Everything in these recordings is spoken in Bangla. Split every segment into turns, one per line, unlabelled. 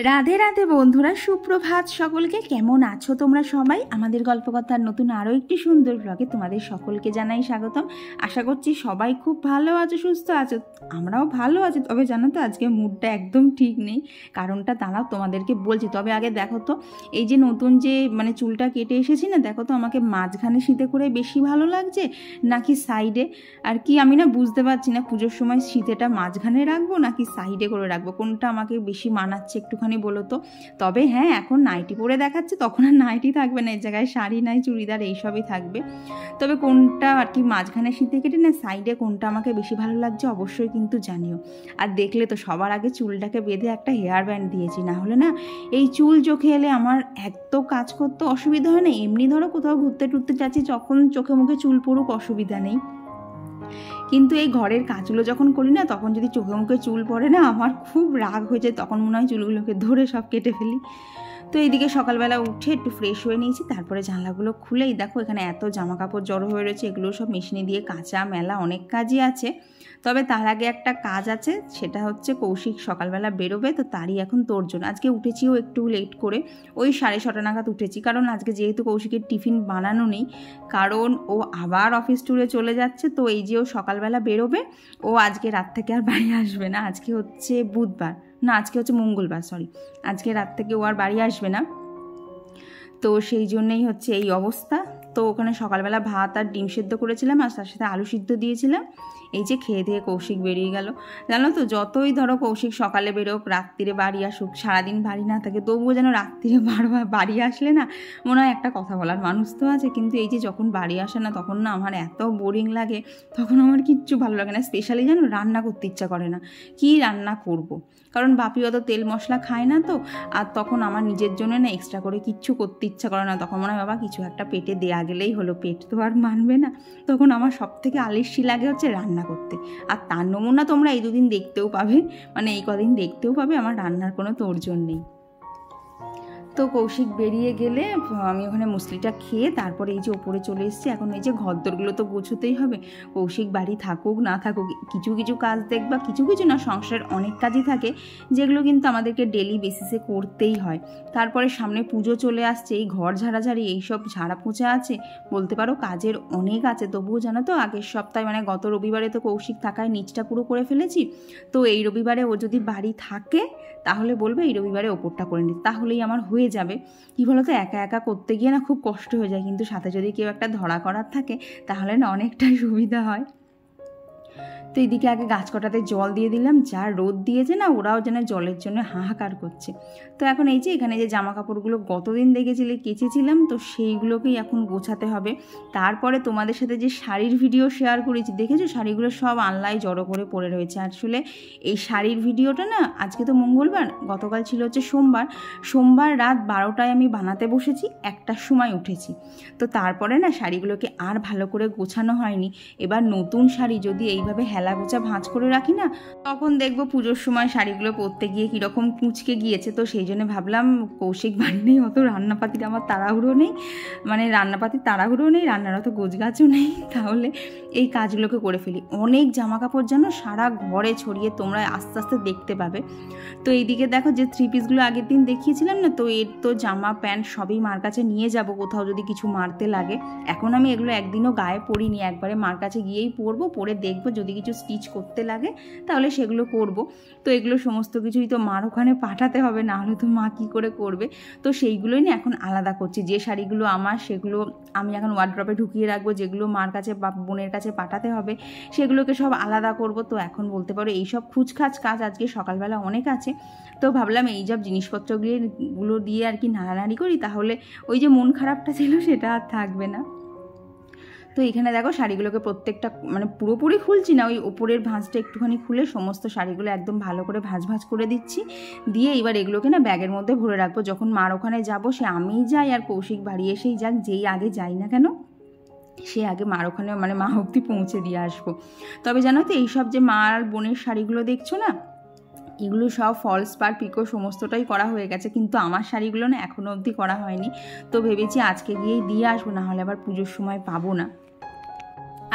রাধে রাধে বন্ধুরা, সুপ্রভাত সকলকে। কেমন আছো তোমরা সবাই? আমাদের গল্পকথার নতুন আরও একটি সুন্দর ব্লগে তোমাদের সকলকে জানাই স্বাগতম। আশা করছি সবাই খুব ভালো আছো, সুস্থ আছো। আমরাও ভালো আছি, তবে জানো তো আজকে মুডটা একদম ঠিক নেই। কারণটা দাঁড়াও তোমাদেরকে বলছি। তবে আগে দেখো তো, এই যে নতুন যে চুলটা কেটে এসেছি না, দেখো তো আমাকে মাঝখানে শীতে করে বেশি ভালো লাগছে নাকি সাইডে। আর কি আমি না বুঝতে পারছি না, পুজোর সময় শীতেটা মাঝখানে রাখবো নাকি সাইডে করে রাখবো, কোনটা আমাকে বেশি মানাচ্ছে একটুখানি বলো তো। তবে হ্যাঁ, এখন নাইটি পরে দেখাচ্ছে, তখন আর নাইটি থাকবে না, এই জায়গায় শাড়ি নাই চুড়িদার এইসবই থাকবে। তবে কোনটা আর কি মাঝখানে শীতে কেটে না সাইডে কোনটা আমাকে বেশি ভালো লাগছে অবশ্যই কিন্তু জানিও। আর দেখলে তো সবার আগে চুলটাকে বেঁধে একটা হেয়ার ব্যান্ড দিয়েছি, না হলে না এই চুল চোখে এলে আমার এত কাজ করতে অসুবিধা হয় না। এমনি ধরো কোথাও ঘুরতে টুরতে যাচ্ছি, যখন চোখে মুখে চুল পড়ুক অসুবিধা নেই, কিন্তু এই ঘরের কাজগুলো যখন করি না, তখন যদি চোখে মুখে চুল পড়ে না, আমার খুব রাগ হয়ে যায়। তখন মনে হয় চুলগুলোকে ধরে সব কেটে ফেলি। তো এইদিকে সকালবেলা উঠে একটু ফ্রেশ হয়ে নিয়েছি, তারপরে জানলাগুলো খুলেই দেখো এখানে এত জামা কাপড় জড়ো হয়ে রয়েছে। এগুলো সব মেশিনে দিয়ে কাঁচা মেলা অনেক কাজই আছে। তবে তার আগে একটা কাজ আছে, সেটা হচ্ছে কৌশিক সকালবেলা বেরোবে, তো তারই এখন তোড়জোড়। আজকে উঠেছিও একটু লেট করে, ওই 6:30 নাগাদ উঠেছি, কারণ আজকে যেহেতু কৌশিকের টিফিন বানানো নেই, কারণ ও আবার অফিস ট্যুরে চলে যাচ্ছে। তো এই যে ও সকালবেলা বেরোবে, ও আজকে রাত থেকে আর বাড়ি আসবে না। আজকে হচ্ছে বুধবার, না আজকে হচ্ছে মঙ্গলবার, সরি, আজকে রাত থেকে ও আর বাড়ি আসবে না। তো সেই জন্যই হচ্ছে এই অবস্থা। তো ওখানে সকালবেলা ভাত আর ডিম সেদ্ধ করেছিলাম, আর তার সাথে আলু সিদ্ধ দিয়েছিলাম। এই যে খেয়ে দিয়ে কৌশিক বেরিয়ে গেল। জানো তো, যতই ধরো কৌশিক সকালে বেরোক, রাত্রিরে বাড়ি আসুক, সারাদিন বাড়ি না থাকে, তবুও যেন রাত্রিরে বারবার বাড়ি আসলে না মনে হয় একটা কথা বলার মানুষ তো আছে। কিন্তু এই যে যখন বাড়ি আসে না, তখন না আমার এত বোরিং লাগে, তখন আমার কিচ্ছু ভালো লাগে না। স্পেশালি যেন রান্না করতে ইচ্ছা করে না, কি রান্না করব। কারণ বাপি অত তেল মশলা খায় না তো, আর তখন আমার নিজের জন্য না এক্সট্রা করে কিচ্ছু করতে ইচ্ছা করে না। তখন মনে হয় বাবা কিছু একটা পেটে দেয়া গেলেই হলো, পেট তো আর মানবে না। তখন আমার সব থেকে আলিস্যি লাগে হচ্ছে রান্না করতে। আর তার নমুনা তোমরা এই দুদিন দেখতেও পাবে, এই কদিন দেখতেও পাবে আমার রান্নার কোনো তোড়জোড় নেই। তো কৌশিক বেরিয়ে গেলে আমি ওখানে মুসলিটা খেয়ে তারপরে এই যে ওপরে চলে এসেছি। এখন এই যে ঘরদোরগুলো তো গোছতেই হবে, কৌশিক বাড়ি থাকুক না থাকুক। কিছু কিছু কাজ দেখবা, কিছু কিছু না, সংসারের অনেক কাজই থাকে যেগুলো কিন্তু আমাদেরকে ডেলি বেসিসে করতেই হয়। তারপরে সামনে পুজো চলে আসছে, এই ঘর ঝাড়াঝাড়ি এইসব ঝাড়া পোঁছা আছে, বলতে পারো কাজের অনেক আছে। তবুও জানো তো, আগের সপ্তাহে গত রবিবারে তো কৌশিক থাকায় নিচটা পুরো করে ফেলেছি। তো এই রবিবারে ও যদি বাড়ি থাকে তাহলে বলবে এই রবিবারে ওপরটা করে নিতে, তাহলেই আমার হয়ে যাবে। কি বলতো, একা একা করতে গিয়ে না খুব কষ্ট হয়ে যায়, কিন্তু সাথে যদি কেউ একটা ধরা করার থাকে তাহলে না অনেকটাই সুবিধা হয়। তো এদিকে আগে গাছ কটাতে জল দিয়ে দিলাম, যা রোদ দিয়েছে না, ওরাও যেন জলের জন্য হাহাকার করছে। তো এখন এই যে এখানে যে জামা কাপড়গুলো গতদিন দেখেছিলে কেচেছিলাম, তো সেইগুলোকেই এখন গোছাতে হবে। তারপরে তোমাদের সাথে যে শাড়ির ভিডিও শেয়ার করেছি, দেখেছো শাড়িগুলো সব আনলায় জড়ো করে পড়ে রয়েছে। আসলে এই শাড়ির ভিডিওটা না, আজকে তো মঙ্গলবার, গতকাল ছিল হচ্ছে সোমবার রাত 12টায় আমি বানাতে বসেছি, 1টার সময় উঠেছি। তো তারপরে না শাড়িগুলোকে আর ভালো করে গোছানো হয়নি। এবার নতুন শাড়ি যদি এইভাবে হেলা গোছা ভাঁজ করে রাখি না, তখন দেখবো পুজোর সময় শাড়িগুলো পরতে গিয়ে কীরকম কুঁচকে গিয়েছে। তো সেই জন্য ভাবলাম কৌশিক বাড়ি নেই, অত রান্নাপাতির আমার তাড়াহুড়ো নেই, রান্নাপাতির তাড়াহুড়ো নেই, রান্নার অত গোছগাছও নেই, তাহলে এই কাজগুলোকে করে ফেলি। অনেক জামা কাপড় যেন সারা ঘরে ছড়িয়ে, তোমরা আস্তে আস্তে দেখতে পাবে। তো এইদিকে দেখো যে 3 পিসগুলো আগের দিন দেখিয়েছিলাম না, তো এর তো জামা প্যান্ট সবই মার কাছে নিয়ে যাব, কোথাও যদি কিছু মারতে লাগে। এখন আমি এগুলো একদিনও গায়ে পরিনি, একবারে মার কাছে গিয়েই পরবো, পরে দেখবো যদি কিছু স্টিচ করতে লাগে তাহলে সেগুলো করব। তো এগুলো সমস্ত কিছুই তো মার ওখানে পাঠাতে হবে, না হলে তো মা কী করে করবে। তো সেইগুলোই না এখন আলাদা করছি। যে শাড়িগুলো আমার, সেগুলো আমি এখন ওয়ার্ড্রপে ঢুকিয়ে রাখবো, যেগুলো মার কাছে বা বোনের কাছে পাঠাতে হবে সেগুলোকে সব আলাদা করব। তো এখন বলতে পারো এইসব খুচখাচ কাজ আজকে সকালবেলা অনেক আছে। তো ভাবলাম এই সব জিনিসপত্রগুলো দিয়ে আর কি নাড়ানাড়ি করি, তাহলে ওই যে মন খারাপটা ছিল সেটা আর থাকবে না। তো এখানে দেখো শাড়িগুলোকে প্রত্যেকটা পুরোপুরি খুলছি না, ওই ওপরের ভাঁজটা একটুখানি খুলে সমস্ত শাড়িগুলো একদম ভালো করে ভাঁজ করে দিচ্ছি। দিয়ে এবার এগুলোকে না ব্যাগের মধ্যে ভরে রাখবো। যখন মার ওখানে যাবো, সে আমিই যাই আর কৌশিক বাড়ি এসেই যাক, যেই আগে যাই না কেন সে আগে মার ওখানে মা অবধি পৌঁছে দিয়ে আসবো। তবে জানো তো, এইসব যে মা আর বোনের শাড়িগুলো দেখছো না, এগুলো সব ফলস পার পিকো সমস্তটাই করা হয়ে গেছে, কিন্তু আমার শাড়িগুলো না এখনও অবধি করা হয়নি। তো ভেবেছি আজকে গিয়েই দিয়ে আসবো, না হলে আবার পুজোর সময় পাবো না।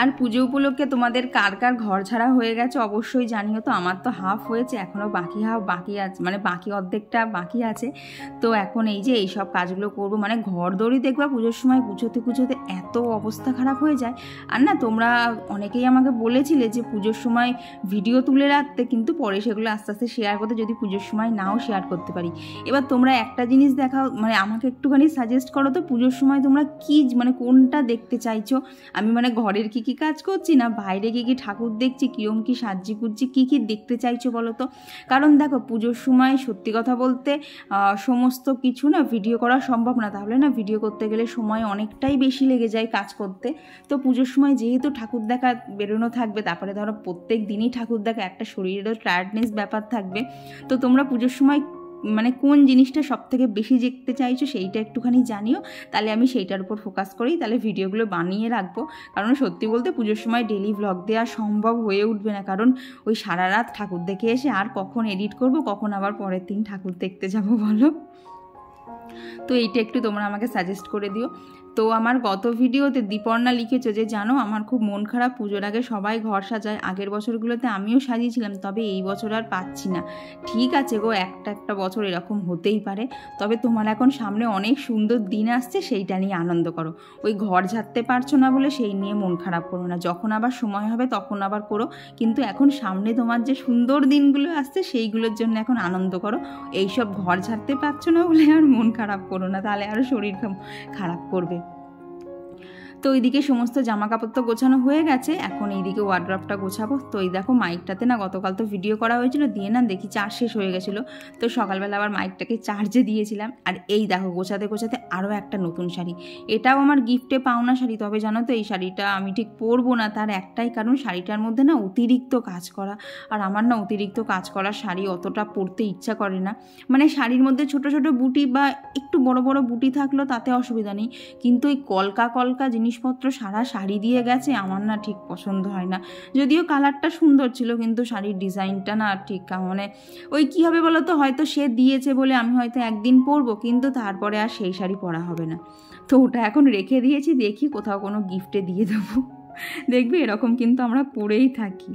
আর পুজো উপলক্ষে তোমাদের কার কার ঘর ছাড়া হয়ে গেছে অবশ্যই জানিও। তো আমার তো হাফ হয়েছে, এখনও বাকি হাফ বাকি আছে, মানে বাকি অর্ধেকটা বাকি আছে। তো এখন এই যে এইসব কাজগুলো করবো, মানে ঘর দড়ি দেখবা পুজোর সময় গুছোতে গুছোতে এত অবস্থা খারাপ হয়ে যায়। আর না তোমরা অনেকেই আমাকে বলেছিলে যে পুজোর সময় ভিডিও তুলে রাখতে, কিন্তু পরে সেগুলো আস্তে আস্তে শেয়ার করতে, যদি পুজোর সময় নাও শেয়ার করতে পারি। এবার তোমরা একটা জিনিস দেখাও, মানে আমাকে একটুখানি সাজেস্ট করো তো, পুজোর সময় তোমরা কি মানে কোনটা দেখতে চাইছো? আমি মানে ঘরের কি কি কাজ করছি, না বাইরে কি কি ঠাকুর দেখছি, কিরম কি সাজি গুজছি, কি কি দেখতে চাইছো বলো তো? কারণ দেখো পুজোর সময় সত্যি কথা বলতে সমস্ত কিছু না ভিডিও করা সম্ভব না, তাহলে না ভিডিও করতে গেলে সময় অনেকটাই বেশি লেগে যায় কাজ করতে। তো পুজোর সময় যেহেতু ঠাকুর দেখা বেরোনো থাকবে, তারপরে ধরো প্রত্যেক দিনই ঠাকুর দেখা, একটা শরীরেরও টায়ার্ডনেস ব্যাপার থাকবে। তো তোমরা পুজোর সময় মানে কোন জিনিসটা সব থেকে বেশি দেখতে চাইছো সেইটা একটুখানি জানিও, তাহলে আমি সেইটার উপর ফোকাস করেই তাহলে ভিডিওগুলো বানিয়ে রাখবো। কারণ সত্যি বলতে পুজোর সময় ডেলি ভ্লগ দেওয়া সম্ভব হয়ে উঠবে না, কারণ ওই সারা রাত ঠাকুর দেখে এসে আর কখন এডিট করব, কখন আবার পরের দিন ঠাকুর দেখতে যাবো বলো। তো এইটা একটু তোমরা আমাকে সাজেস্ট করে দিও। তো আমার গত ভিডিওতে দীপর্ণা লিখেছো যে জানো আমার খুব মন খারাপ, পুজোর আগে সবাই ঘর সাজায়, আগের বছরগুলোতে আমিও সাজিয়েছিলাম, তবে এই বছর আর পাচ্ছি না। ঠিক আছে গো, একটা বছর এরকম হতেই পারে, তবে তোমার এখন সামনে অনেক সুন্দর দিন আসছে, সেইটা নিয়ে আনন্দ করো। ওই ঘর ঝাড়তে পারছো না বলে সেই নিয়ে মন খারাপ করো না, যখন আবার সময় হবে তখন আবার করো, কিন্তু এখন সামনে তোমার যে সুন্দর দিনগুলো আসছে সেইগুলোর জন্য এখন আনন্দ করো। এইসব ঘর ঝাড়তে পারছো না বলে আর মন খারাপ করো না, তাহলে আরও শরীর খারাপ করবে। তো এইদিকে সমস্ত জামা কাপড় তো গোছানো হয়ে গেছে, এখন এইদিকে ওয়ার্ড্রপটা গোছাবো। তো এই দেখো মাইকটাতে না গতকাল তো ভিডিও করা হয়েছিল, দিয়ে না দেখি চার্জ শেষ হয়ে গেছিলো, তো সকালবেলা আবার মাইকটাকে চার্জে দিয়েছিলাম। আর এই দেখো গোছাতে গোছাতে আরও একটা নতুন শাড়ি, এটাও আমার গিফটে পাওনা শাড়ি, তবে জানো তো এই শাড়িটা আমি ঠিক পরবো না, তার একটাই কারণ শাড়িটার মধ্যে না অতিরিক্ত কাজ করা, আর আমার না অতিরিক্ত কাজ করা শাড়ি অতটা পরতে ইচ্ছা করে না। মানে শাড়ির মধ্যে ছোট ছোট বুটি বা একটু বড় বড় বুটি থাকলেও তাতে অসুবিধা নেই, কিন্তু এই কলকা কলকা জিনিসপত্র সারা শাড়ি দিয়ে গেছে, আমার না ঠিক পছন্দ হয় না। যদিও কালারটা সুন্দর ছিল, কিন্তু শাড়ির ডিজাইনটা না ঠিক মানে ওই কী হবে বলো তো, হয়তো সে দিয়েছে বলে আমি হয়তো একদিন পরবো, কিন্তু তারপরে আর সেই শাড়ি পরা হবে না। তো ওটা এখন রেখে দিয়েছি, দেখি কোথাও কোনো গিফটে দিয়ে দেবো। দেখবে এরকম কিন্তু আমরা পরেই থাকি,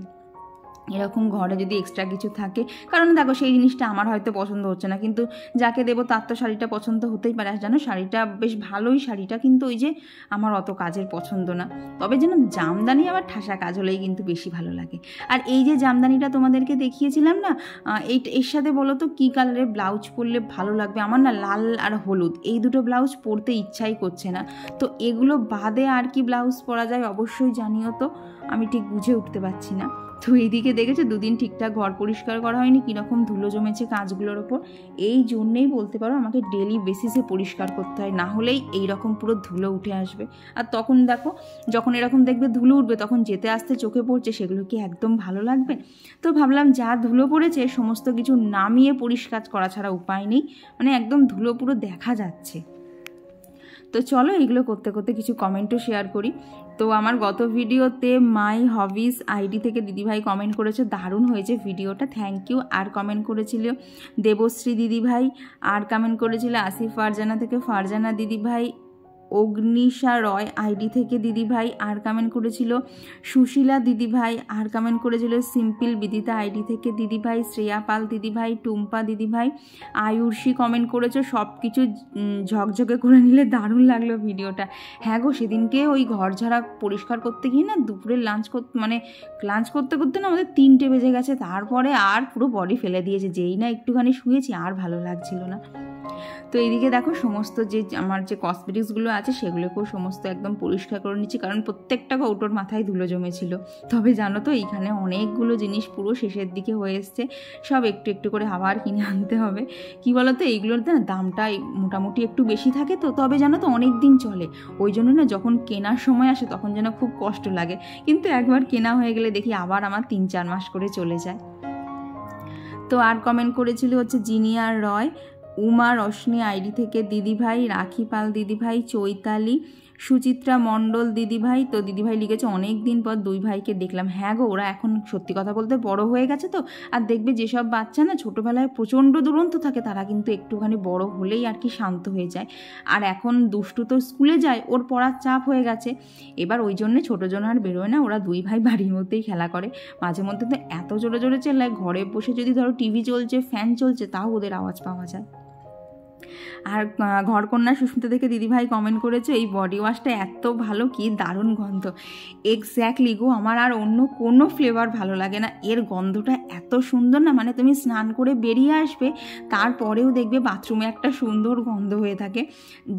এরকম ঘরে যদি এক্সট্রা কিছু থাকে, কারণ দেখো সেই জিনিসটা আমার হয়তো পছন্দ হচ্ছে না, কিন্তু যাকে দেবো তার তো শাড়িটা পছন্দ হতেই পারে। আর জানো শাড়িটা বেশ ভালোই শাড়িটা, কিন্তু ওই যে আমার অত কাজের পছন্দ না, তবে যেন জামদানি আবার ঠাসা কাজ হলেই কিন্তু বেশি ভালো লাগে। আর এই যে জামদানিটা তোমাদেরকে দেখিয়েছিলাম না, এর সাথে বলো তো কী কালারের ব্লাউজ পরলে ভালো লাগবে? আমার না লাল আর হলুদ এই দুটো ব্লাউজ পরতে ইচ্ছাই করছে না, তো এগুলো বাদে আর কি ব্লাউজ পরা যায় অবশ্যই জানিও তো, আমি ঠিক বুঝে উঠতে পারছি না। তো এইদিকে দেখেছো দুদিন ঠিকঠাক ঘর পরিষ্কার করা হয়নি, কীরকম ধুলো জমেছে কাঁচগুলোর ওপর, এই জন্যেই বলতে পারো আমাকে ডেলি বেসিসে পরিষ্কার করতে হয়, না হলেই এইরকম পুরো ধুলো উঠে আসবে। আর তখন দেখো যখন এরকম দেখবে ধুলো উঠবে, তখন যেতে আসতে চোখে পড়ছে, সেগুলো কি একদম ভালো লাগবে? তো ভাবলাম যা ধুলো পড়েছে সমস্ত কিছু নামিয়ে পরিষ্কার করা ছাড়া উপায় নেই, মানে একদম ধুলো পুরো দেখা যাচ্ছে। তো চলো এগুলো করতে করতে কিছু কমেন্টও শেয়ার করি। তো আমার গত ভিডিওতে মাই হবিস আইডি থেকে দিদিভাই কমেন্ট করেছে, দারুণ হয়েছে ভিডিওটা, থ্যাংক ইউ। আর কমেন্ট করেছিল দেবশ্রী দিদিভাই, আর কমেন্ট করেছিল আসিফ ফারজানা থেকে ফারজানা দিদিভাই, অগ্নিশা রয় আইডি থেকে দিদিভাই, আর কমেন্ট করেছিল সুশীলা দিদিভাই, আর কমেন্ট করেছিল সিম্পল বিদিতা আইডি থেকে দিদিভাই, শ্রেয়া পাল দিদিভাই, টুম্পা দিদিভাই, আয়ুর্ষি কমেন্ট করেছো সব কিছু ঝকঝকে করে নিলে দারুণ লাগলো ভিডিওটা। হ্যাঁ গো, সেদিনকে ওই ঘর ঝাড়া পরিষ্কার করতে গিয়ে না দুপুরে লাঞ্চ করতে করতে না আমাদের 3টে বেজে গেছে, তারপরে আর পুরো বডি ফেলে দিয়েছে, যেই না একটুখানি শুয়েছি আর ভালো লাগছিল না। তো এইদিকে দেখো সমস্ত যে আমার যে কসমেটিক্সগুলো আছে সেগুলোকেও সমস্ত একদম পরিষ্কার করে নিচ্ছি, কারণ প্রত্যেকটা কৌটোর মাথায় ধুলো জমেছিল। তবে জানো তো এইখানে অনেকগুলো জিনিস পুরো শেষের দিকে হয়ে এসছে, সব একটু একটু করে আবার কিনে আনতে হবে। কি বলো তো এইগুলোতে না দামটা মোটামুটি একটু বেশি থাকে, তো তবে জানো তো অনেক দিন চলে, ওই জন্য না যখন কেনার সময় আসে তখন যেন খুব কষ্ট লাগে, কিন্তু একবার কেনা হয়ে গেলে দেখি আবার আমার 3-4 মাস করে চলে যায়। তো আর কমেন্ট করেছিল হচ্ছে জিনিয়ার রয়, উমা রশ্মি আইডি থেকে দিদিভাই, রাখি পাল দিদিভাই, চৈতালি, সুচিত্রা মণ্ডল দিদিভাই, তো দিদিভাই লিখেছে অনেক দিন পর দুই ভাইকে দেখলাম। হ্যাঁ গো, ওরা এখন সত্যি কথা বলতে বড় হয়ে গেছে তো। আর দেখবে যেসব বাচ্চা না ছোটোবেলায় প্রচণ্ড দুরন্ত থাকে, তারা কিন্তু একটুখানি বড় হলেই আর কি শান্ত হয়ে যায়। আর এখন দুষ্টু তো স্কুলে যায়, ওর পড়ার চাপ হয়ে গেছে, এবার ওই জন্যে ছোটো জন আর বেরোয় না, ওরা দুই ভাই বাড়ির মধ্যেই খেলা করে। মাঝে মধ্যে তো এত জোরে জোরে চেল্লায়, ঘরে বসে যদি ধরো টিভি চলছে, ফ্যান চলছে, তাও ওদের আওয়াজ পাওয়া যায়। আর ঘরকন্যা সুস্মিতা থেকে দিদিভাই কমেন্ট করেছে, এই বডি ওয়াশটা এত ভালো, কি দারুণ গন্ধ। এক্স্যাক্টলি গো, আমার আর অন্য কোনো ফ্লেভার ভালো লাগে না, এর গন্ধটা এত সুন্দর না, মানে তুমি স্নান করে বেরিয়ে আসবে তারপরেও দেখবে বাথরুমে একটা সুন্দর গন্ধ হয়ে থাকে।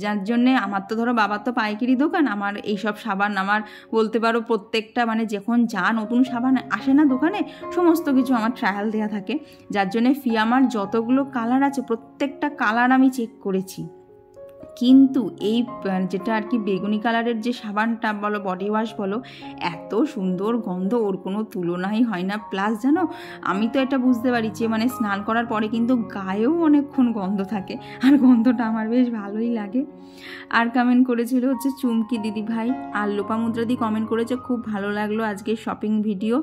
যার জন্যে আমার তো ধরো বাবার তো পাইকারি দোকান, আমার এইসব সাবান আমার বলতে পারো প্রত্যেকটা, মানে যখন যা নতুন সাবান আসে না দোকানে, সমস্ত কিছু আমার ট্রায়াল দেওয়া থাকে। যার জন্যে ফিয়ামার যতগুলো কালার আছে প্রত্যেকটা কালার আমি চেক করেছি। কিন্তু এই যেটা আর কি বেগুনি কালারের যে সাবানটা বলো, বডি ওয়াশ বলো, এত সুন্দর গন্ধ, ওর কোনো তুলনাই হয় না। প্লাস জানো, আমি তো এটা বুঝতে পারি যে মানে স্নান করার পরে কিন্তু গায়েও অনেকক্ষণ গন্ধ থাকে, আর গন্ধটা আমার বেশ ভালোই লাগে। আর কমেন্ট করেছিল হচ্ছে চুমকি দিদিভাই। আর লোপামুদ্রাদি কমেন্ট করেছে, খুব ভালো লাগলো আজকে শপিং ভিডিও,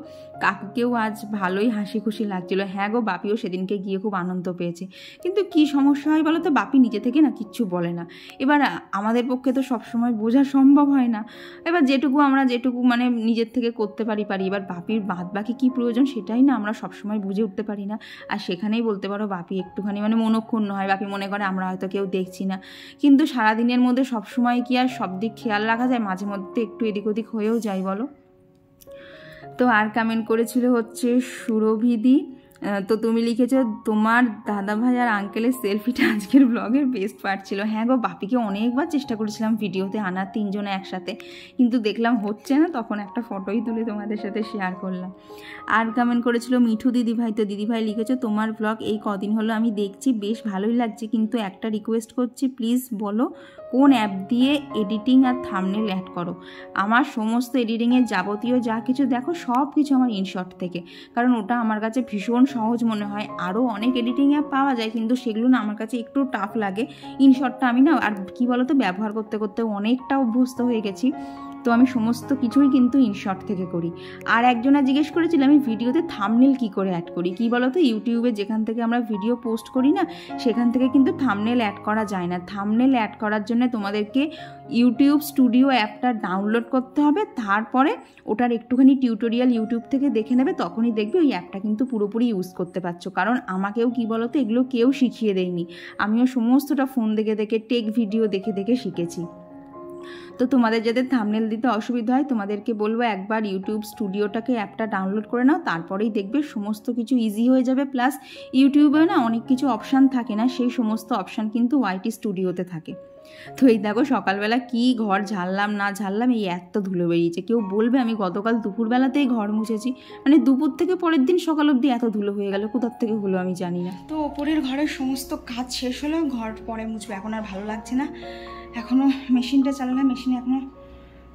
কাকুকেও আজ ভালোই হাসি খুশি লাগছিলো। হ্যাঁ গো, বাপিও সেদিনকে গিয়ে খুব আনন্দ পেয়েছে। কিন্তু কি সমস্যা হয় বলো তো, বাপি নিজে থেকে না কিচ্ছু বলে না। এবার আমাদের পক্ষে তো সবসময় বোঝা সম্ভব হয় না, এবার যেটুকু মানে নিজের থেকে করতে পারি। এবার বাপির বাদ বাকি কী প্রয়োজন সেটাই না আমরা সবসময় বুঝে উঠতে পারি না। আর সেখানেই বলতে পারো বাপি একটুখানি মানে মনক্ষুণ্ণ হয়। বাপি মনে করে আমরা হয়তো কেউ দেখছি না, কিন্তু সারাদিনের মধ্যে সবসময় কি আর সব দিক খেয়াল রাখা যায়? মাঝে মধ্যে একটু এদিক ওদিক হয়েও যায় বলো। তো আর কমেন্ট করেছিল হচ্ছে সুরভিদি, তো তুমি লিখেছো তোমার দাদাভাই আর আঙ্কেলের সেলফিটা আজকের ব্লগের বেস্ট পার্ট ছিল। হ্যাঁ গো, বাপিকে অনেকবার চেষ্টা করেছিলাম ভিডিওতে আনার তিনজনে একসাথে, কিন্তু দেখলাম হচ্ছে না, তখন একটা ফটোই তুলে তোমাদের সাথে শেয়ার করলাম। আর কমেন্ট করেছিল মিঠু দিদিভাই, তো দিদিভাই লিখেছো তোমার ব্লগ এই কদিন হলো আমি দেখছি, বেশ ভালোই লাগছে, কিন্তু একটা রিকোয়েস্ট করছি, প্লিজ বলো কোন অ্যাপ দিয়ে এডিটিং আর থাম্বনেল অ্যাড করো। আমার সমস্ত এডিটিংয়ের যাবতীয় যা কিছু দেখো সব কিছু আমার ইনশট থেকে, কারণ ওটা আমার কাছে ভীষণ সহজ মনে হয়। আরও অনেক এডিটিং অ্যাপ পাওয়া যায়, কিন্তু সেগুলো না আমার কাছে একটু টাফ লাগে। ইনশটটা আমি না আর কি বলো তো ব্যবহার করতে করতে অনেকটা অভ্যস্ত হয়ে গেছি, তো আমি সমস্ত কিছুই কিন্তু ইনশট থেকে করি। আর একজনা জিজ্ঞেস করেছিল আমি ভিডিওতে থাম্বনেল কি করে অ্যাড করি। কি বলো তো, ইউটিউবে যেখান থেকে আমরা ভিডিও পোস্ট করি না, সেখান থেকে কিন্তু থাম্বনেল অ্যাড করা যায় না। থাম্বনেল অ্যাড করার জন্য তোমাদেরকে ইউটিউব স্টুডিও অ্যাপটা ডাউনলোড করতে হবে, তারপরে ওটার একটুখানি টিউটোরিয়াল ইউটিউব থেকে দেখে নেবে, তখনই দেখবে ওই অ্যাপটা কিন্তু পুরোপুরি ইউজ করতে পারছো। কারণ আমাকেও কি বলো তো, এগুলো কেউ শিখিয়ে দেয়নি, আমিও সমস্তটা ফোন দেখে দেখে টেক ভিডিও দেখে দেখে শিখেছি। তো তোমাদের যাদের থাম্বনেল দিতে অসুবিধা হয়, তোমাদেরকে বলবো একবার ইউটিউব স্টুডিওটাকে অ্যাপটা ডাউনলোড করে নাও, তারপরেই দেখবে সমস্ত কিছু ইজি হয়ে যাবে। প্লাস ইউটিউবে না অনেক কিছু অপশান থাকে না, সেই সমস্ত অপশান কিন্তু ওয়াইটি স্টুডিওতে থাকে। তো এই দেখো সকালবেলা কি ঘর ঝাড়লাম না ঝাড়লাম, এই এত ধুলো বেরিয়েছে। কেউ বলবে আমি গতকাল দুপুরবেলাতেই ঘর মুছেছি, মানে দুপুর থেকে পরের দিন সকাল অবধি এত ধুলো হয়ে গেল, কোথার থেকে হলো আমি জানি না। তো ওপরের ঘরের সমস্ত কাজ শেষ হলো, ঘর পরে মুছবো, এখন আর ভালো লাগছে না। এখনও মেশিনটা চালালাম, মেশিনে এখনও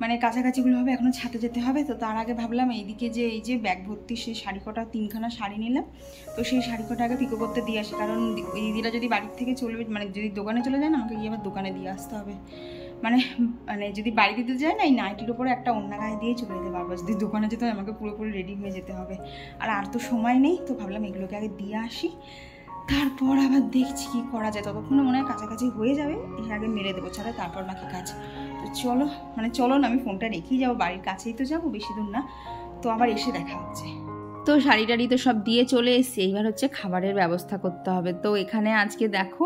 মানে কাছাকাছিগুলো হবে, এখনও ছাতে যেতে হবে। তো তার আগে ভাবলাম এইদিকে যে এই যে ব্যাগ ভর্তি সেই শাড়ি কটা, 3খানা শাড়ি নিলাম, তো সেই শাড়ি কটা আগে পিকো করতে দিয়ে আসি। কারণ ওই দিদিরা যদি বাড়ির থেকে চলবে, মানে যদি দোকানে চলে যায় না, আমাকে গিয়ে আবার দোকানে দিয়ে আসতে হবে। মানে যদি বাড়ি দিতে যায় না, এই নাইটির ওপরে একটা অন্য গায়ে দিয়ে চলে যেতে পারবো। যদি দোকানে যেতে হয় আমাকে পুরোপুরি রেডি হয়ে যেতে হবে, আর তো সময় নেই। তো ভাবলাম এগুলোকে আগে দিয়ে আসি, তারপর আবার দেখছি কী করা যায়। ততক্ষণে মনে হয় কাছাকাছি হয়ে যাবে, এর আগে মেরে দেবো ছাড়া, তারপর বাকি কাজ। তো চলো না, আমি ফোনটা রেখেই যাবো, বাড়ির কাছেই তো যাবো, বেশি দূর না। তো আবার এসে দেখা হচ্ছে। তো শাড়ি টাড়ি তো সব দিয়ে চলে এসছি, এইবার হচ্ছে খাবারের ব্যবস্থা করতে হবে। তো এখানে আজকে দেখো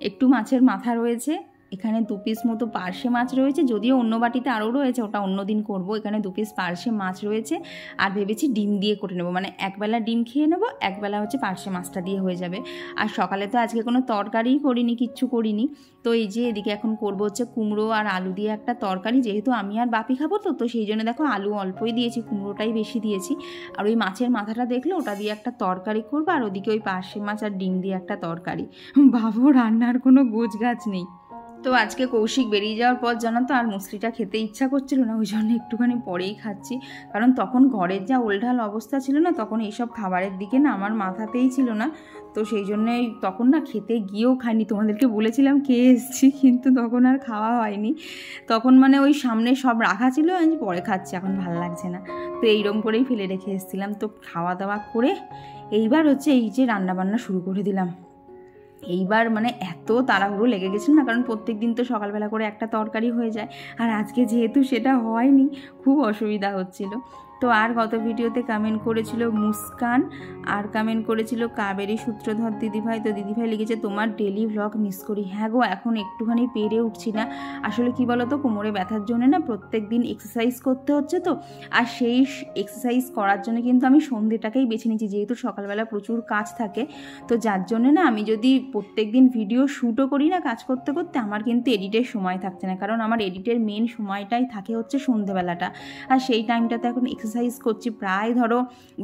একটু মাছের মাথা রয়েছে, এখানে 2 পিস মতো পার্শে মাছ রয়েছে, যদিও অন্য বাটিতে আরও রয়েছে, ওটা অন্য দিন করবো। এখানে 2 পিস পার্শে মাছ রয়েছে, আর ভেবেছি ডিম দিয়ে করে নেবো, মানে একবেলা ডিম খেয়ে নেবো, একবেলা হচ্ছে পার্শে মাছটা দিয়ে হয়ে যাবে। আর সকালে তো আজকে কোনো তরকারিই করিনি, কিচ্ছু করিনি। তো এই যে এদিকে এখন করবো হচ্ছে কুমড়ো আর আলু দিয়ে একটা তরকারি, যেহেতু আমি আর বাপি খাবো, তো সেই জন্য দেখো আলু অল্পই দিয়েছি, কুমড়োটাই বেশি দিয়েছি। আর ওই মাছের মাথাটা দেখলে ওটা দিয়ে একটা তরকারি করবো, আর ওদিকে ওই পার্শে মাছ আর ডিম দিয়ে একটা তরকারি। ভাবো রান্নার কোনো গোছ গাছ নেই। তো আজকে কৌশিক বেরিয়ে যাওয়ার পর জানো তো আর মুসলিটা খেতে ইচ্ছা করছিল না, ওই জন্য একটুখানি পরেই খাচ্ছি। কারণ তখন ঘরের যা ওলঢাল অবস্থা ছিল না, তখন এইসব খাবারের দিকে না আমার মাথাতেই ছিল না। তো সেই জন্যই তখন না খেতে গিয়েও খাইনি, তোমাদেরকে বলেছিলাম খেয়ে এসেছি, কিন্তু তখন আর খাওয়া হয়নি। তখন মানে ওই সামনে সব রাখা ছিল, আমি পরে খাচ্ছি, এখন ভালো লাগছে না, তো এইরকম করেই ফেলে রেখে এসেছিলাম। তো খাওয়া দাওয়া করে এইবার হচ্ছে এই যে রান্নাবান্না শুরু করে দিলাম। এইবার মানে এত তাড়াহুড়ো লেগে গেছিল না, কারণ প্রত্যেক দিন তো সকালবেলা করে একটা তরকারি হয়ে যায়, আর আজকে যেহেতু সেটা হয়নি খুব অসুবিধা হচ্ছিল। তো আর গত ভিডিওতে কমেন্ট করেছিল মুস্কান, আর কমেন্ট করেছিল কাবেরী সূত্রধর দিদিভাই। তো দিদিভাই লিখেছে তোমার ডেলি ভ্লগ মিস করি। হ্যাঁ গো, এখন একটুখানি পেরে উঠছি না। আসলে কি বলো তো, কোমরে ব্যথার জন্য না প্রত্যেক দিন এক্সারসাইজ করতে হচ্ছে, তো আর সেই এক্সারসাইজ করার জন্য কিন্তু আমি সন্ধ্যেটাকেই বেছে নিচ্ছি, যেহেতু সকালবেলা প্রচুর কাজ থাকে। তো যার জন্য না আমি যদি প্রত্যেক দিন ভিডিও শ্যুটও করি না কাজ করতে করতে, আমার কিন্তু এডিটের সময় থাকছে না, কারণ আমার এডিটের মেন সময়টাই থাকে হচ্ছে সন্ধ্যেবেলাটা। আর সেই টাইমটাতে এখন এক্সারসাইজ করছি, প্রায় ধরো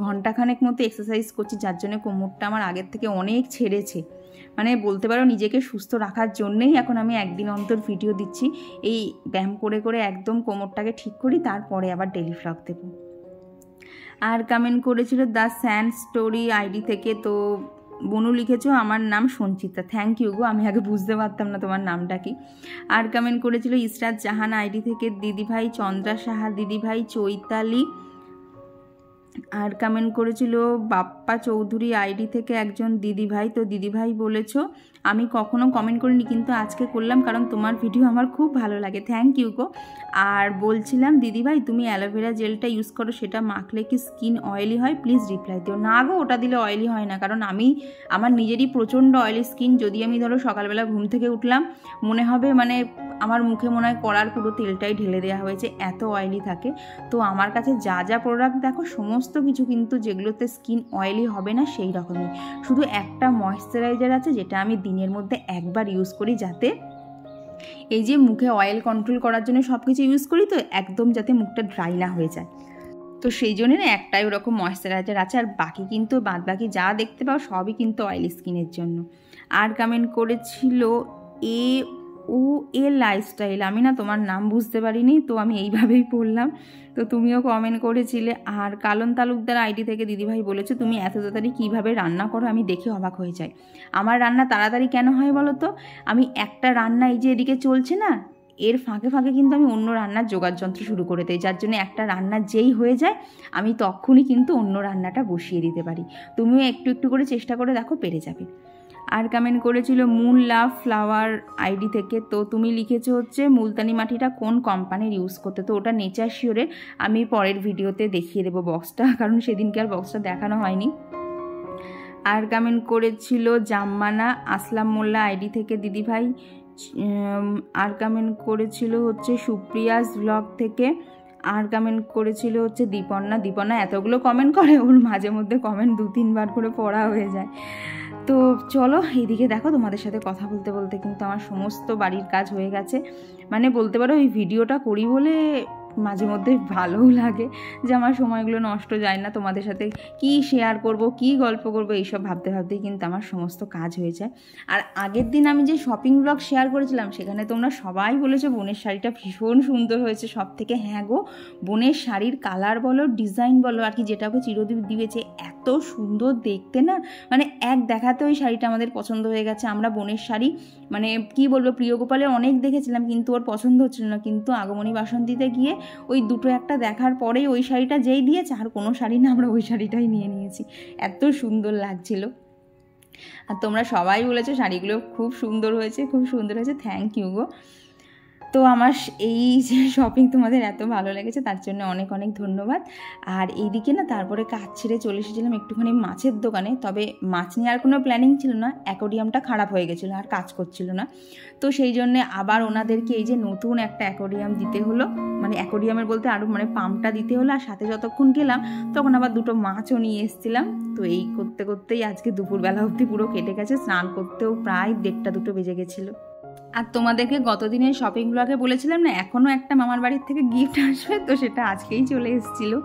ঘন্টাখানেক মতো এক্সারসাইজ করছি, যার জন্য কোমরটা আমার আগের থেকে অনেক ছেড়েছে। মানে বলতে পারো নিজেকে সুস্থ রাখার জন্যেই এখন আমি একদিন অন্তর ভিডিও দিচ্ছি, এই ব্যায়াম করে করে একদম কোমরটাকে ঠিক করি, তারপরে আবার ডেলি ভ্লগ দেবো। আর কমেন্ট করেছিল দ্য স্যান্ড স্টোরি আইডি থেকে, তো বনু লিখেছো আমার নাম সঞ্চিতা। থ্যাংক ইউ গো, আমি আগে বুঝতে পারতাম না তোমার নামটা কি। আর কমেন্ট করেছিল ইসরাত জাহান আইডি থেকে দিদিভাই, চন্দ্রা সাহা দিদিভাই, চৈতালি। আর কমেন্ট করেছিল বাপ্পা চৌধুরী আইডি থেকে একজন দিদিভাই। তো দিদিভাই বলেছো আমি কখনো কমেন্ট করিনি, কিন্তু আজকে করলাম কারণ তোমার ভিডিও আমার খুব ভালো লাগে। Thank you go. আর বলছিলাম দিদিভাই তুমি অ্যালোভেরা জেলটা ইউজ করো, সেটা মাখলে কি স্কিন অয়েলি হয়? প্লিজ রিপ্লাই দিও। না গো, ওটা দিলে অয়েলি হয় না, কারণ আমার নিজেরই প্রচণ্ড অয়েলি স্কিন। যদি আমি ধরো সকালবেলা ঘুম থেকে উঠলাম, মনে হবে মানে আমার মুখে মনে হয় কড়ার পুরো তেলটাই ঢেলে দেওয়া হয়েছে, এত অয়েলি থাকে। তো আমার কাছে যা যা প্রোডাক্ট দেখো সমস্ত কিছু কিন্তু যেগুলোতে স্কিন অয়েলি হবে না সেই রকমই। শুধু একটা ময়েশ্চারাইজার আছে যেটা আমি দিনের মধ্যে একবার ইউজ করি, যাতে এই যে মুখে অয়েল কন্ট্রোল করার জন্য সব কিছু ইউজ করি, তো একদম যাতে মুখটা ড্রাই না হয়ে যায়। তো সেই জন্য না একটাই ওরকম ময়েশ্চারাইজার আছে, আর বাকি কিন্তু বাকি যা দেখতে পাও সবই কিন্তু অয়েলি স্কিনের জন্য। আর কমেন্ট করেছিল এ লাইফস্টাইল, আমি না তোমার নাম বুঝতে পারিনি, তো আমি এইভাবেই পড়লাম। তো তুমিও কমেন্ট করেছিলে। আর কালন তালুকদার আইডি থেকে দিদিভাই বলেছে তুমি এত তাড়াতাড়ি কীভাবে রান্না করো, আমি দেখে অবাক হয়ে যাই। আমার রান্না তাড়াতাড়ি কেন হয় বলো তো, আমি একটা রান্না এই যে এদিকে চলছে না, এর ফাঁকে ফাঁকে কিন্তু আমি অন্য রান্নার জোগাড় যন্ত্র শুরু করে দিই, যার জন্য একটা রান্না যেই হয়ে যায় আমি তখনই কিন্তু অন্য রান্নাটা বসিয়ে দিতে পারি। তুমিও একটু একটু করে চেষ্টা করে দেখো, পেরে যাবে। আর কমেন্ট করেছিল মুন লাভ ফ্লাওয়ার আইডি থেকে, তো তুমি লিখেছো হচ্ছে মুলতানি মাটিটা কোন কোম্পানির ইউজ করতে, তো ওটা নেচার শিওরের। আমি পরের ভিডিওতে দেখিয়ে দেবো বক্সটা, কারণ সেদিনকে আর বক্সটা দেখানো হয়নি। আর কমেন্ট করেছিল জাম্মানা আসলাম মোল্লা আইডি থেকে দিদিভাই। আর কমেন্ট করেছিল হচ্ছে সুপ্রিয়াস ব্লগ থেকে। আর কমেন্ট করেছিল হচ্ছে দীপন্না এতগুলো কমেন্ট করে, ওর মাঝে মধ্যে কমেন্ট 2-3 বার করে পড়া হয়ে যায়। তো চলো এইদিকে দেখো, তোমাদের সাথে কথা বলতে বলতে কিন্তু আমার সমস্ত বাড়ির কাজ হয়ে গেছে। মানে বলতে পারো এই ভিডিওটা করি বলে মাঝে মধ্যে ভালোও লাগে যে আমার সময়গুলো নষ্ট যায় না, তোমাদের সাথে কি শেয়ার করব, কি গল্প করব, এইসব ভাবতে ভাবতেই কিন্তু আমার সমস্ত কাজ হয়ে যায়। আর আগের দিন আমি যে শপিং ব্লগ শেয়ার করেছিলাম, সেখানে তোমরা সবাই বলেছো বোনের শাড়িটা ভীষণ সুন্দর হয়েছে সব থেকে। হ্যাঁ গো, বোনের শাড়ির কালার বলো, ডিজাইন বলো, আর কি যেটাকে চিরদীপ দিয়েছে, এত সুন্দর দেখতে না, মানে এক দেখাতে ওই শাড়িটা আমাদের পছন্দ হয়ে গেছে। আমরা বোনের শাড়ি মানে কি বলবো, প্রিয় গোপালের অনেক দেখেছিলাম, কিন্তু ওর পছন্দ হচ্ছিল না, কিন্তু আগমনী বাসন্তীতে গিয়ে ওই দুটো একটা দেখার পরেই ওই শাড়িটা যেই দিয়েছে, আর কোনো শাড়ি না, আমরা ওই শাড়িটাই নিয়ে নিয়েছি, এত সুন্দর লাগছিল। আর তোমরা সবাই বলেছো শাড়িগুলো খুব সুন্দর হয়েছে, খুব সুন্দর হয়েছে, থ্যাংক ইউ গো। তো আমার এই যে শপিং তোমাদের এত ভালো লেগেছে তার জন্য অনেক অনেক ধন্যবাদ। আর এইদিকে না তারপরে কাজ ছেড়ে চলে এসেছিলাম একটুখানি মাছের দোকানে, তবে মাছ নিয়ে আর কোনো প্ল্যানিং ছিল না, অ্যাকোরিয়ামটা খারাপ হয়ে গেছিলো আর কাজ করছিল না। তো সেই জন্যে আবার ওনাদেরকে এই যে নতুন একটা অ্যাকোরিয়াম দিতে হলো, মানে অ্যাকোরিয়ামের বলতে আরও মানে পাম্পটা দিতে হলো, আর সাথে যতক্ষণ গেলাম তখন আবার দুটো মাছও নিয়ে এসেছিলাম। তো এই করতে করতেই আজকে দুপুরবেলা অবধি পুরো কেটে গেছে, স্নান করতেও প্রায় 1:30-2 বেজে গেছিলো। আর তোমাদেরকে গতদিনের শপিং ব্লগে বলেছিলাম না, এখনও একটা মামার বাড়ির থেকে গিফট আসবে, তো সেটা আজকেই চলে এসেছিলো।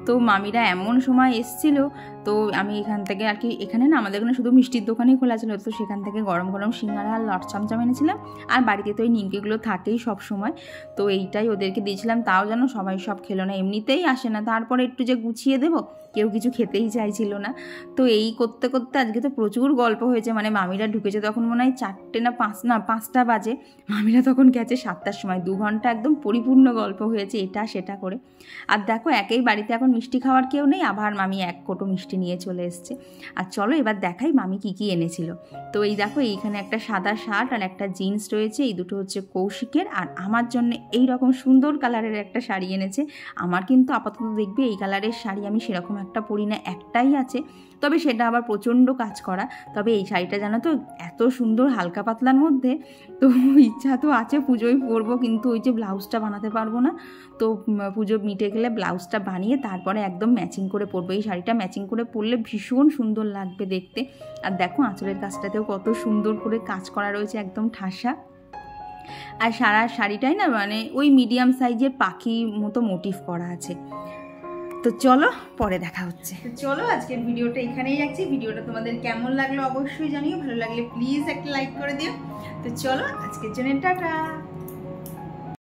তো মামিরা এমন সময় এসছিল, তো আমি এখান থেকে আর কি, এখানে না আমাদের এখানে শুধু মিষ্টির দোকানেই খোলা ছিল, তো সেখান থেকে গরম গরম সিঙ্গারা আর লট চমচম এনেছিলাম। আর বাড়িতে তো ওই নিমকিগুলো থাকেই সব সময়, তো এইটাই ওদেরকে দিয়েছিলাম। তাও যেন সবাই সব খেলো না, এমনিতেই আসে না, তারপরে একটু যে গুছিয়ে দেবো, কেউ কিছু খেতেই চাইছিল না। তো এই করতে করতে আজকে তো প্রচুর গল্প হয়েছে, মানে মামিরা ঢুকেছে তখন মনে হয় 4টে না 5টা বাজে, মামিরা তখন গেছে 7টার সময়। 2 ঘন্টা একদম পরিপূর্ণ গল্প হয়েছে এটা সেটা করে। আর দেখো একেই বাড়িতে এখন মিষ্টি খাওয়ার কেউ নেই, আবার মামি 1 কোটো মিষ্টি নিয়ে চলে এসছে। আর চলো এবার দেখাই মামি কি কি এনেছিল। তো এই দেখো এইখানে একটা সাদা শার্ট আর একটা জিন্স রয়েছে, এই দুটো হচ্ছে কৌশিকের, আর আমার জন্য এই রকম সুন্দর কালারের একটা শাড়ি এনেছে। আমার কিন্তু আপাতত দেখবে এই কালারের শাড়ি আমি সেরকম একটা পরি না, একটাই আছে, তবে সেটা আবার প্রচণ্ড কাজ করা। তবে এই শাড়িটা জানো তো এত সুন্দর হালকা পাতলার মধ্যে, তো ইচ্ছা তো আছে পুজোয় পরবো, কিন্তু ওই যে ব্লাউজটা বানাতে পারবো না। তো পুজো মিটে গেলে ব্লাউজটা বানিয়ে তারপরে একদম ম্যাচিং করে পরবো। এই শাড়িটা ম্যাচিং করে পরলে ভীষণ সুন্দর লাগবে দেখতে। আর দেখো আঁচলের কাজটাতেও কত সুন্দর করে কাজ করা রয়েছে, একদম ঠাসা। আর সারা শাড়িটাই না মানে ওই মিডিয়াম সাইজের পাখি মতো মোটিভ করা আছে। তো চলো পরে দেখা হচ্ছে। তো চলো আজকের ভিডিওটা এখানেই রাখছি। ভিডিওটা তোমাদের কেমন লাগলো অবশ্যই জানিও, ভালো লাগলে প্লিজ একটা লাইক করে দিও। তো চলো আজকের জন্য টাটা।